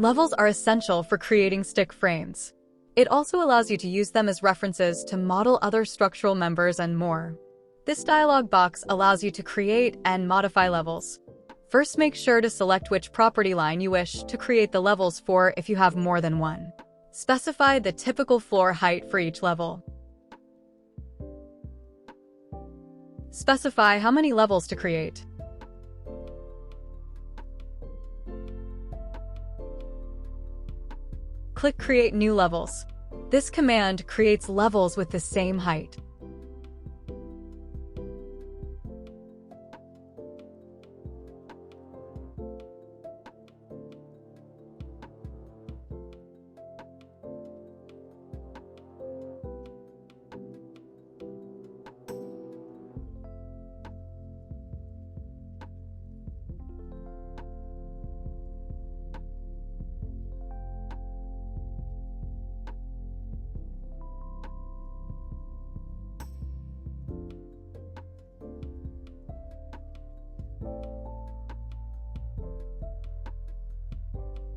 Levels are essential for creating stick frames. It also allows you to use them as references to model other structural members and more. This dialog box allows you to create and modify levels. First, make sure to select which property line you wish to create the levels for if you have more than one. Specify the typical floor height for each level. Specify how many levels to create. Click Create New Levels. This command creates levels with the same height.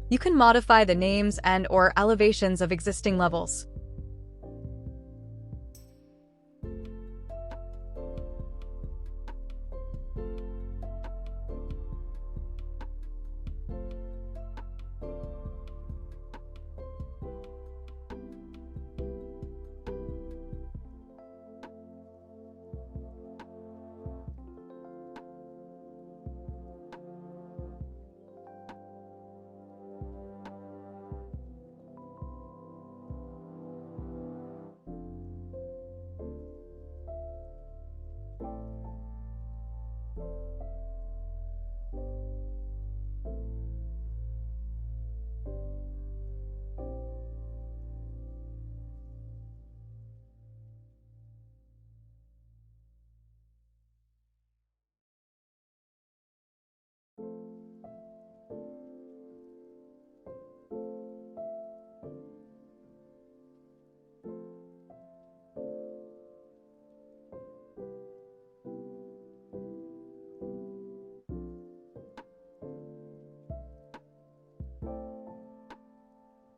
You can modify the names and/or elevations of existing levels.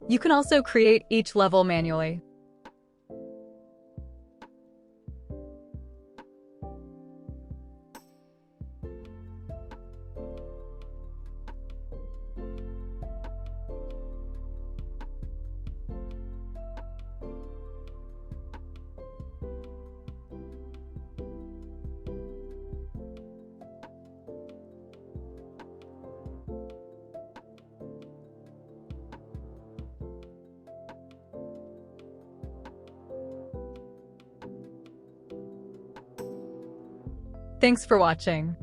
You can also create each level manually. Thanks for watching.